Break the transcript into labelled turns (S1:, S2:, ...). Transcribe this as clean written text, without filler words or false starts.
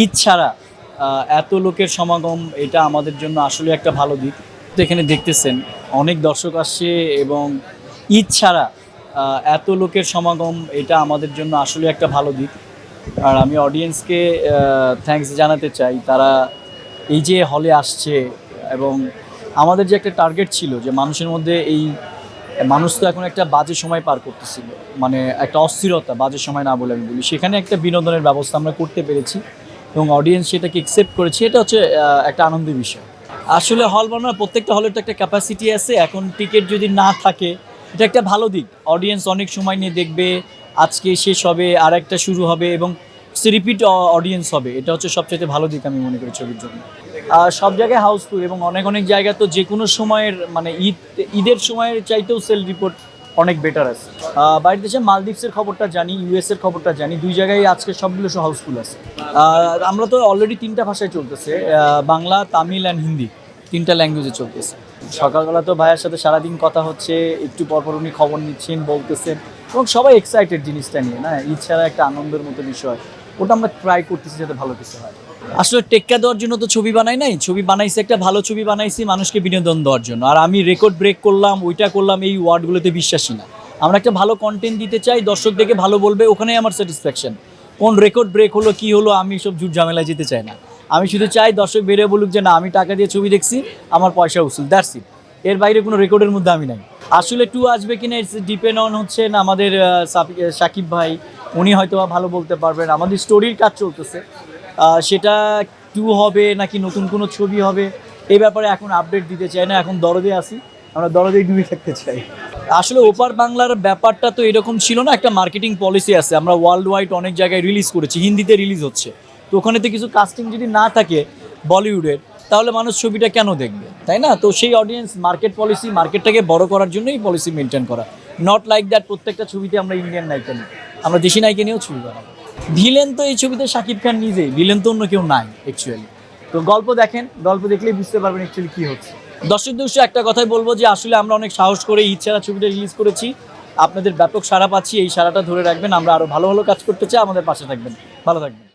S1: ঈদ ছাড়া এত লোকের সমাগম এটা আমাদের জন্য আসলে একটা ভালো দিক। তো এখানে দেখতেছেন অনেক দর্শক আসছে এবং ঈদ ছাড়া এত লোকের সমাগম এটা আমাদের জন্য আসলে একটা ভালো দিক। আর আমি অডিয়েন্সকে থ্যাঙ্কস জানাতে চাই, তারা এই যে হলে আসছে এবং আমাদের যে একটা টার্গেট ছিল যে মানুষের মধ্যে মানুষ তো এখন একটা বাজে সময় পার করতেছিল, মানে একটা অস্থিরতা, বাজে সময় না বলে আমি বলি, সেখানে একটা বিনোদনের ব্যবস্থা আমরা করতে পেরেছি এবং অডিয়েন্স সেটাকে অ্যাকসেপ্ট করেছে। এটা হচ্ছে একটা আনন্দের বিষয়। আসলে হল বানানোর প্রত্যেকটা হলের তো একটা ক্যাপাসিটি আছে, এখন টিকিট যদি না থাকে এটা একটা ভালো দিক। অডিয়েন্স অনেক সময় নিয়ে দেখবে, আজকে শেষ হবে আর একটা শুরু হবে এবং রিপিট অডিয়েন্স হবে, এটা হচ্ছে সবচেয়ে ভালো দিক আমি মনে করি ছবির জন্য। সব জায়গায় হাউসফুল এবং অনেক অনেক জায়গায় তো যে কোনো সময়ের মানে ঈদের সময়ের চাইতেও সেল রিপোর্ট অনেক বেটার আছে। বাইরের দেশে মালদ্বীপসের খবরটা জানি, ইউএসের খবরটা জানি, দুই জায়গায় আজকে সবগুলো হাউসফুল আছে। আমরা তো অলরেডি 3টা ভাষায় চলতেছে, বাংলা, তামিল অ্যান্ড হিন্দি, 3টা ল্যাঙ্গুয়েজে চলতেছে। সকালবেলা তো ভাইয়ের সাথে সারাদিন কথা হচ্ছে, একটু পরপর উনি খবর নিচ্ছেন, বলতেছেন এবং সবাই এক্সাইটেড জিনিসটা নিয়ে। না, ঈদ ছাড়া একটা আনন্দের মতো বিষয়, ওটা আমরা ট্রাই করতেছি যাতে ভালো কিছু হয়। আসলে টেক্কা দেওয়ার জন্য তো ছবি বানাই নাই, ছবি বানাইছি একটা ভালো ছবি বানাইছি মানুষকে বিনোদন দেওয়ার জন্য। আর আমি রেকর্ড ব্রেক করলাম, ওইটা করলাম, এই ওয়ার্ডগুলোতে বিশ্বাসী না। আমরা একটা ভালো কন্টেন্ট দিতে চাই, দর্শক দেখে ভালো বলবে, ওখানেই আমার স্যাটিসফ্যাকশন। কোন রেকর্ড ব্রেক হলো কি হলো আমি সব ঝুট ঝামেলায় যেতে চাই না। আমি শুধু চাই দর্শক বেরিয়ে বলুক যে না, আমি টাকা দিয়ে ছবি দেখছি, আমার পয়সা উসুল, দ্যাটস ইট। এর বাইরে কোনো রেকর্ডের মধ্যে আমি নাই। আসলে 2 আসবে কিনা ইটস ডিপেন্ড অন হচ্ছে না আমাদের সাকিব ভাই, উনি হয়তো ভালো বলতে পারবেন। আমাদের স্টোরির কাজ চলতেছে, সেটা 2 হবে নাকি নতুন কোনো ছবি হবে এই ব্যাপারে এখন আপডেট দিতে চাই না। এখন দরদে আসি, আমরা দরদেই ডুবে থাকতে চাই। আসলে ওপার বাংলার ব্যাপারটা তো এরকম ছিল না, একটা মার্কেটিং পলিসি আছে। আমরা ওয়ার্ল্ড ওয়াইড অনেক জায়গায় রিলিজ করেছি, হিন্দিতে রিলিজ হচ্ছে, তো ওখানে তো কিছু কাস্টিং যদি না থাকে বলিউডের, তাহলে মানুষ ছবিটা কেন দেখবে, তাই না? তো সেই অডিয়েন্স মার্কেট পলিসি, মার্কেটটাকে বড় করার জন্যই পলিসি মেনটেন করা, নট লাইক দ্যাট প্রত্যেকটা ছবিতে আমরা ইন্ডিয়ান নায়িকা নিই, আমরা দেশি নায়িকা নিয়েও ছবি বানাবো। ভিলেন তো এই ছবিতে শাকিব খান নিজেই, ভিলেন তো অন্য কেউ নাই অ্যাকচুয়ালি। তো গল্প দেখেন, গল্প দেখলেই বুঝতে পারবেন অ্যাকচুয়ালি কী হচ্ছে। দর্শক একটা কথাই বলবো যে আসলে আমরা অনেক সাহস করে ঈদ ছাড়া ছবিটা রিলিজ করেছি, আপনাদের ব্যাপক সাড়া পাচ্ছি, এই সাড়াটা ধরে রাখবেন। আমরা আরও ভালো ভালো কাজ করতে চাই, আমাদের পাশে থাকবেন, ভালো থাকবেন।